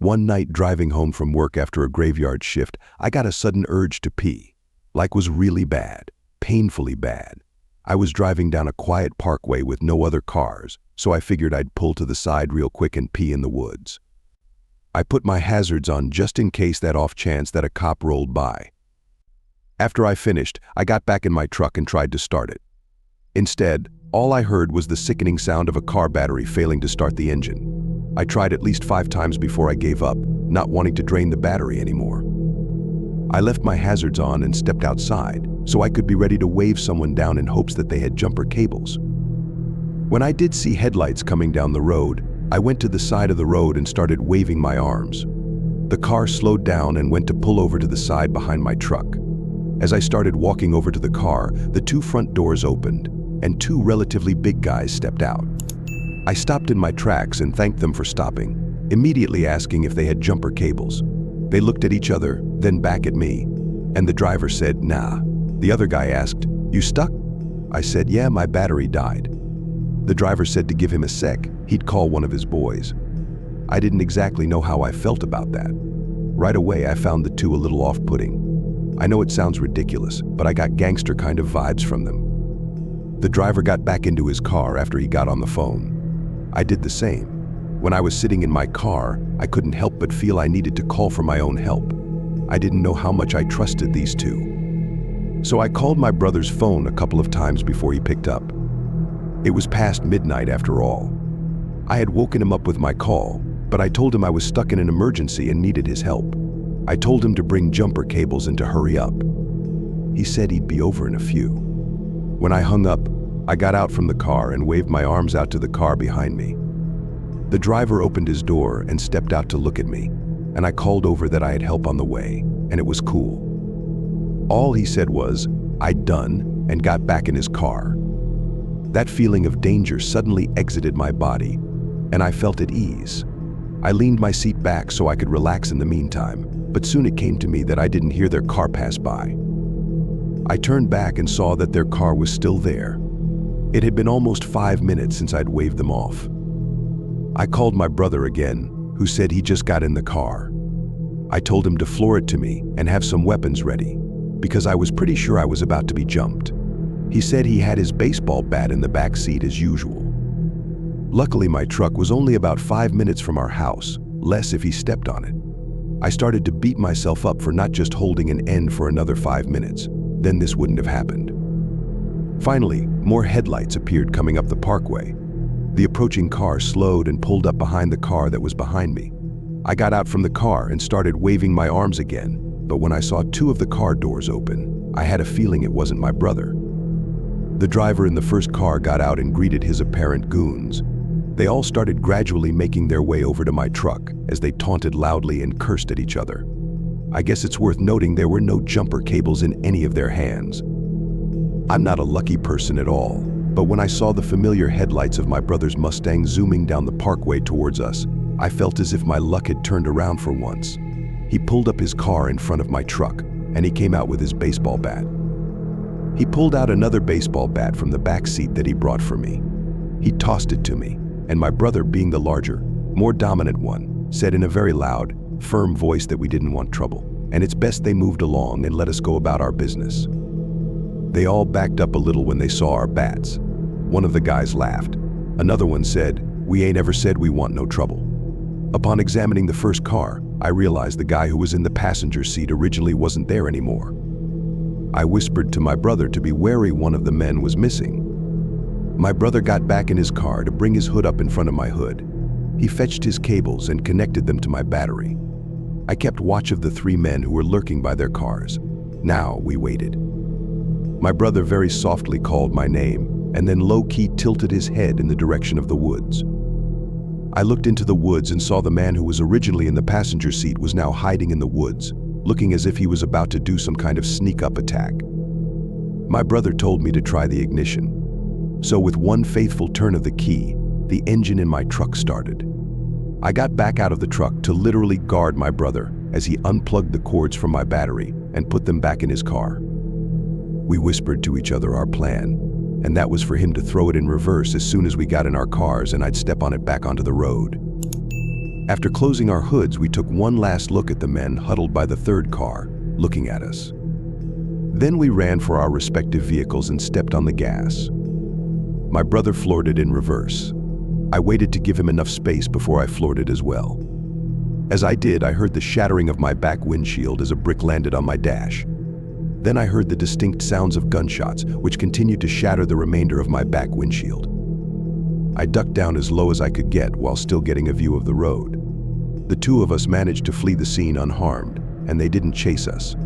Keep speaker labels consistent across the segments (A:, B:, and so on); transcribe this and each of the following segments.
A: One night driving home from work after a graveyard shift, I got a sudden urge to pee. Like was really bad, painfully bad. I was driving down a quiet parkway with no other cars, so I figured I'd pull to the side real quick and pee in the woods. I put my hazards on just in case that off chance that a cop rolled by. After I finished, I got back in my truck and tried to start it. Instead, all I heard was the sickening sound of a car battery failing to start the engine. I tried at least 5 times before I gave up, not wanting to drain the battery anymore. I left my hazards on and stepped outside, so I could be ready to wave someone down in hopes that they had jumper cables. When I did see headlights coming down the road, I went to the side of the road and started waving my arms. The car slowed down and went to pull over to the side behind my truck. As I started walking over to the car, the 2 front doors opened, and 2 relatively big guys stepped out. I stopped in my tracks and thanked them for stopping, immediately asking if they had jumper cables. They looked at each other, then back at me, and the driver said, "Nah." The other guy asked, "You stuck?" I said, "Yeah, my battery died." The driver said to give him a sec, he'd call one of his boys. I didn't exactly know how I felt about that. Right away, I found the 2 a little off-putting. I know it sounds ridiculous, but I got gangster kind of vibes from them. The driver got back into his car after he got on the phone. I did the same. When I was sitting in my car, I couldn't help but feel I needed to call for my own help. I didn't know how much I trusted these 2. So I called my brother's phone a couple of times before he picked up. It was past midnight after all. I had woken him up with my call, but I told him I was stuck in an emergency and needed his help. I told him to bring jumper cables and to hurry up. He said he'd be over in a few. When I hung up, I got out from the car and waved my arms out to the car behind me. The driver opened his door and stepped out to look at me, and I called over that I had help on the way, and it was cool. All he said was, "I'd done," and got back in his car. That feeling of danger suddenly exited my body, and I felt at ease. I leaned my seat back so I could relax in the meantime, but soon it came to me that I didn't hear their car pass by. I turned back and saw that their car was still there. It had been almost 5 minutes since I'd waved them off. I called my brother again, who said he just got in the car. I told him to floor it to me and have some weapons ready, because I was pretty sure I was about to be jumped. He said he had his baseball bat in the back seat as usual. Luckily, my truck was only about 5 minutes from our house, less if he stepped on it. I started to beat myself up for not just holding an end for another 5 minutes. Then this wouldn't have happened. Finally, more headlights appeared coming up the parkway. The approaching car slowed and pulled up behind the car that was behind me. I got out from the car and started waving my arms again, but when I saw 2 of the car doors open, I had a feeling it wasn't my brother. The driver in the first car got out and greeted his apparent goons. They all started gradually making their way over to my truck as they taunted loudly and cursed at each other. I guess it's worth noting there were no jumper cables in any of their hands. I'm not a lucky person at all, but when I saw the familiar headlights of my brother's Mustang zooming down the parkway towards us, I felt as if my luck had turned around for once. He pulled up his car in front of my truck, and he came out with his baseball bat. He pulled out another baseball bat from the back seat that he brought for me. He tossed it to me, and my brother, being the larger, more dominant one, said in a very loud, firm voice that we didn't want trouble, and it's best they moved along and let us go about our business. They all backed up a little when they saw our bats. One of the guys laughed. Another one said, "We ain't ever said we want no trouble." Upon examining the first car, I realized the guy who was in the passenger seat originally wasn't there anymore. I whispered to my brother to be wary one of the men was missing. My brother got back in his car to bring his hood up in front of my hood. He fetched his cables and connected them to my battery. I kept watch of the 3 men who were lurking by their cars. Now we waited. My brother very softly called my name and then low-key tilted his head in the direction of the woods. I looked into the woods and saw the man who was originally in the passenger seat was now hiding in the woods, looking as if he was about to do some kind of sneak-up attack. My brother told me to try the ignition. So with one faithful turn of the key, the engine in my truck started. I got back out of the truck to literally guard my brother as he unplugged the cords from my battery and put them back in his car. We whispered to each other our plan, and that was for him to throw it in reverse as soon as we got in our cars and I'd step on it back onto the road. After closing our hoods, we took one last look at the men huddled by the third car, looking at us. Then we ran for our respective vehicles and stepped on the gas. My brother floored it in reverse. I waited to give him enough space before I floored it as well. As I did, I heard the shattering of my back windshield as a brick landed on my dash. Then I heard the distinct sounds of gunshots, which continued to shatter the remainder of my back windshield. I ducked down as low as I could get while still getting a view of the road. The two of us managed to flee the scene unharmed, and they didn't chase us.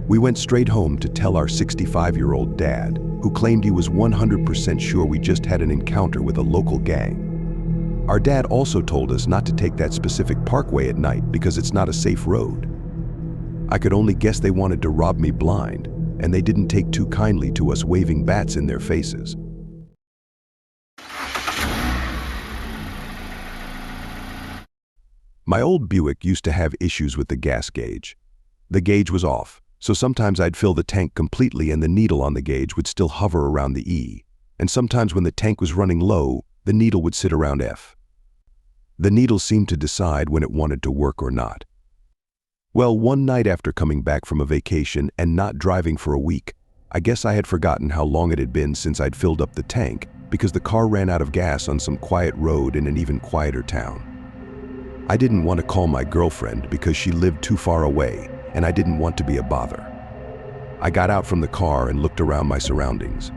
A: We went straight home to tell our 65-year-old dad, who claimed he was 100% sure we just had an encounter with a local gang. Our dad also told us not to take that specific parkway at night because it's not a safe road. I could only guess they wanted to rob me blind, and they didn't take too kindly to us waving bats in their faces. My old Buick used to have issues with the gas gauge. The gauge was off, so sometimes I'd fill the tank completely and the needle on the gauge would still hover around the E, and sometimes when the tank was running low, the needle would sit around F. The needle seemed to decide when it wanted to work or not. Well, one night after coming back from a vacation and not driving for a week, I guess I had forgotten how long it had been since I'd filled up the tank because the car ran out of gas on some quiet road in an even quieter town. I didn't want to call my girlfriend because she lived too far away, and I didn't want to be a bother. I got out from the car and looked around my surroundings.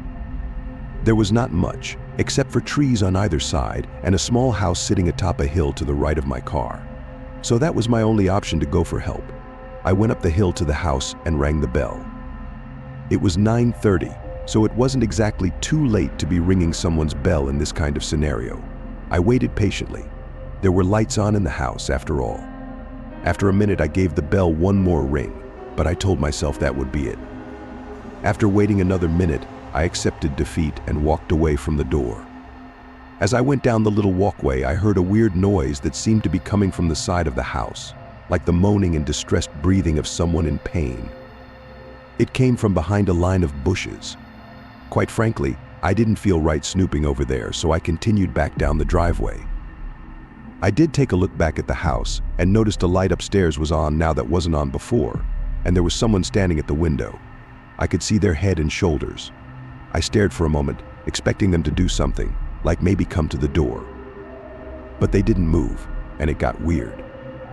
A: There was not much, except for trees on either side and a small house sitting atop a hill to the right of my car. So that was my only option to go for help. I went up the hill to the house and rang the bell. It was 9:30, so it wasn't exactly too late to be ringing someone's bell in this kind of scenario. I waited patiently. There were lights on in the house after all. After a minute, I gave the bell one more ring, but I told myself that would be it. After waiting another minute, I accepted defeat and walked away from the door. As I went down the little walkway, I heard a weird noise that seemed to be coming from the side of the house, like the moaning and distressed breathing of someone in pain. It came from behind a line of bushes. Quite frankly, I didn't feel right snooping over there, so I continued back down the driveway. I did take a look back at the house and noticed a light upstairs was on now that wasn't on before, and there was someone standing at the window. I could see their head and shoulders. I stared for a moment, expecting them to do something, like maybe come to the door. But they didn't move, and it got weird.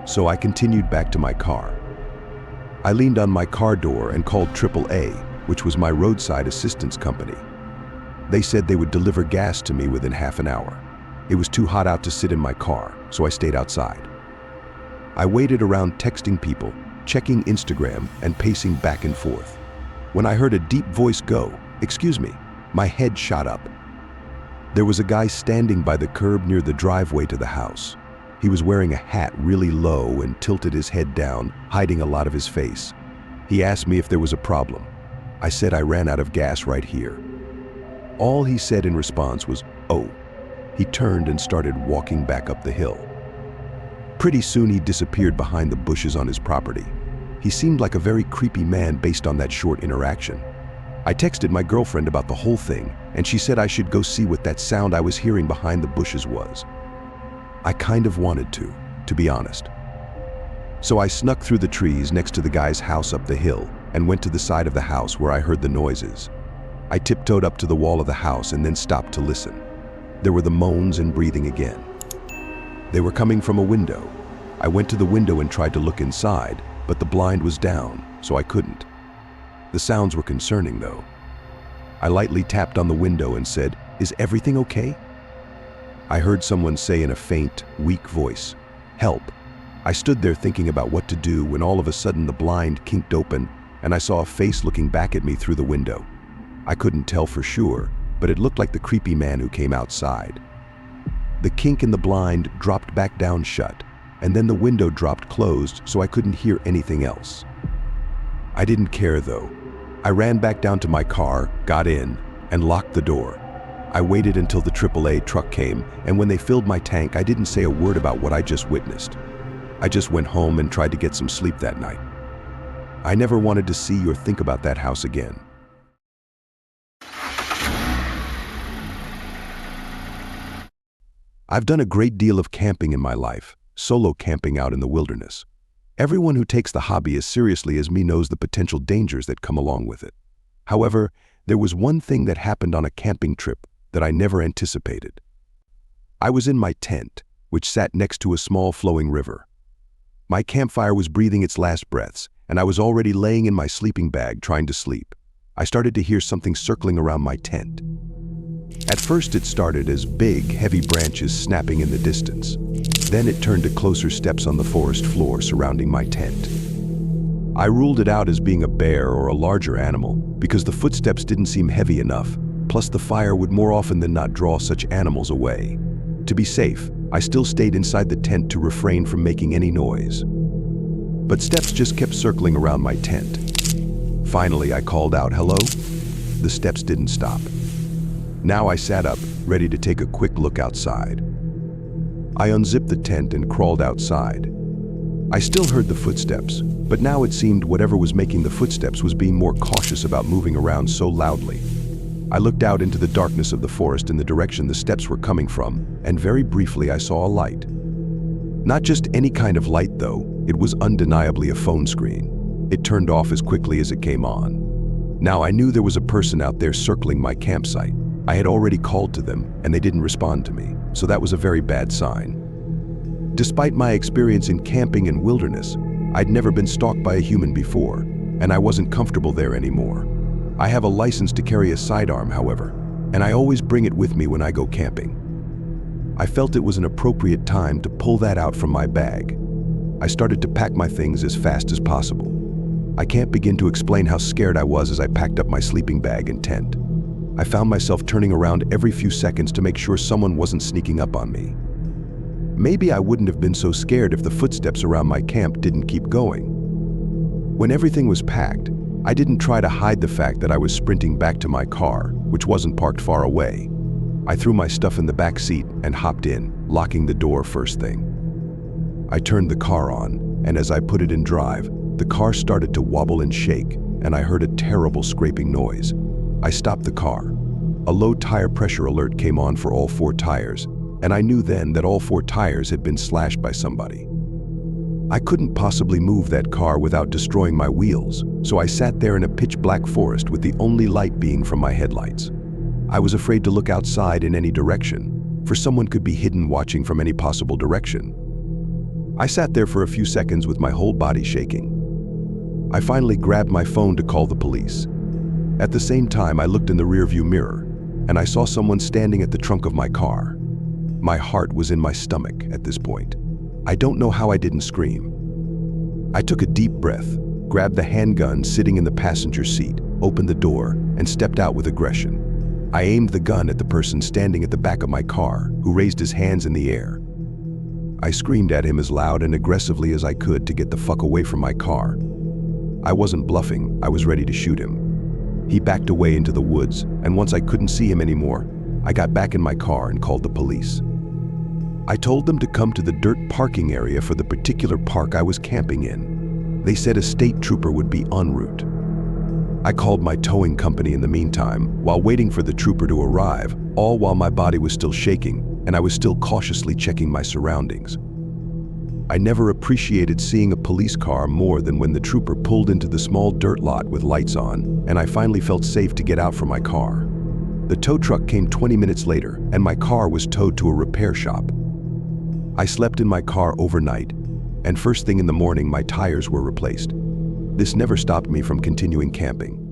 A: So I continued back to my car. I leaned on my car door and called AAA, which was my roadside assistance company. They said they would deliver gas to me within half an hour. It was too hot out to sit in my car, so I stayed outside. I waited around texting people, checking Instagram, and pacing back and forth. When I heard a deep voice go, "Excuse me," my head shot up. There was a guy standing by the curb near the driveway to the house. He was wearing a hat really low and tilted his head down, hiding a lot of his face. He asked me if there was a problem. I said I ran out of gas right here. All he said in response was, "Oh." He turned and started walking back up the hill. Pretty soon he disappeared behind the bushes on his property. He seemed like a very creepy man based on that short interaction. I texted my girlfriend about the whole thing, and she said I should go see what that sound I was hearing behind the bushes was. I kind of wanted to be honest. So I snuck through the trees next to the guy's house up the hill and went to the side of the house where I heard the noises. I tiptoed up to the wall of the house and then stopped to listen. There were the moans and breathing again. They were coming from a window. I went to the window and tried to look inside, but the blind was down, so I couldn't. The sounds were concerning, though. I lightly tapped on the window and said, "Is everything okay?" I heard someone say in a faint, weak voice, "Help." I stood there thinking about what to do when all of a sudden the blind kinked open and I saw a face looking back at me through the window. I couldn't tell for sure, but it looked like the creepy man who came outside. The kink in the blind dropped back down shut, and then the window dropped closed so I couldn't hear anything else. I didn't care though. I ran back down to my car, got in, and locked the door. I waited until the AAA truck came, and when they filled my tank, I didn't say a word about what I just witnessed. I just went home and tried to get some sleep that night. I never wanted to see or think about that house again. I've done a great deal of camping in my life, solo camping out in the wilderness. Everyone who takes the hobby as seriously as me knows the potential dangers that come along with it. However, there was one thing that happened on a camping trip that I never anticipated. I was in my tent, which sat next to a small flowing river. My campfire was breathing its last breaths, and I was already laying in my sleeping bag trying to sleep. I started to hear something circling around my tent. At first it started as big, heavy branches snapping in the distance. Then it turned to closer steps on the forest floor surrounding my tent. I ruled it out as being a bear or a larger animal because the footsteps didn't seem heavy enough, plus the fire would more often than not draw such animals away. To be safe, I still stayed inside the tent to refrain from making any noise. But steps just kept circling around my tent. Finally, I called out, "Hello?" The steps didn't stop. Now I sat up, ready to take a quick look outside. I unzipped the tent and crawled outside. I still heard the footsteps, but now it seemed whatever was making the footsteps was being more cautious about moving around so loudly. I looked out into the darkness of the forest in the direction the steps were coming from, and very briefly I saw a light. Not just any kind of light though, it was undeniably a phone screen. It turned off as quickly as it came on. Now I knew there was a person out there circling my campsite. I had already called to them, and they didn't respond to me, so that was a very bad sign. Despite my experience in camping and wilderness, I'd never been stalked by a human before, and I wasn't comfortable there anymore. I have a license to carry a sidearm, however, and I always bring it with me when I go camping. I felt it was an appropriate time to pull that out from my bag. I started to pack my things as fast as possible. I can't begin to explain how scared I was as I packed up my sleeping bag and tent. I found myself turning around every few seconds to make sure someone wasn't sneaking up on me. Maybe I wouldn't have been so scared if the footsteps around my camp didn't keep going. When everything was packed, I didn't try to hide the fact that I was sprinting back to my car, which wasn't parked far away. I threw my stuff in the back seat and hopped in, locking the door first thing. I turned the car on, and as I put it in drive, the car started to wobble and shake, and I heard a terrible scraping noise. I stopped the car. A low tire pressure alert came on for all 4 tires, and I knew then that all 4 tires had been slashed by somebody. I couldn't possibly move that car without destroying my wheels, so I sat there in a pitch-black forest with the only light being from my headlights. I was afraid to look outside in any direction, for someone could be hidden watching from any possible direction. I sat there for a few seconds with my whole body shaking. I finally grabbed my phone to call the police. At the same time, I looked in the rearview mirror, and I saw someone standing at the trunk of my car. My heart was in my stomach at this point. I don't know how I didn't scream. I took a deep breath, grabbed the handgun sitting in the passenger seat, opened the door, and stepped out with aggression. I aimed the gun at the person standing at the back of my car, who raised his hands in the air. I screamed at him as loud and aggressively as I could to get the fuck away from my car. I wasn't bluffing, I was ready to shoot him. He backed away into the woods, and once I couldn't see him anymore, I got back in my car and called the police. I told them to come to the dirt parking area for the particular park I was camping in. They said a state trooper would be en route. I called my towing company in the meantime, while waiting for the trooper to arrive, all while my body was still shaking, and I was still cautiously checking my surroundings. I never appreciated seeing a police car more than when the trooper pulled into the small dirt lot with lights on, and I finally felt safe to get out from my car. The tow truck came 20 minutes later, and my car was towed to a repair shop. I slept in my car overnight, and first thing in the morning my tires were replaced. This never stopped me from continuing camping.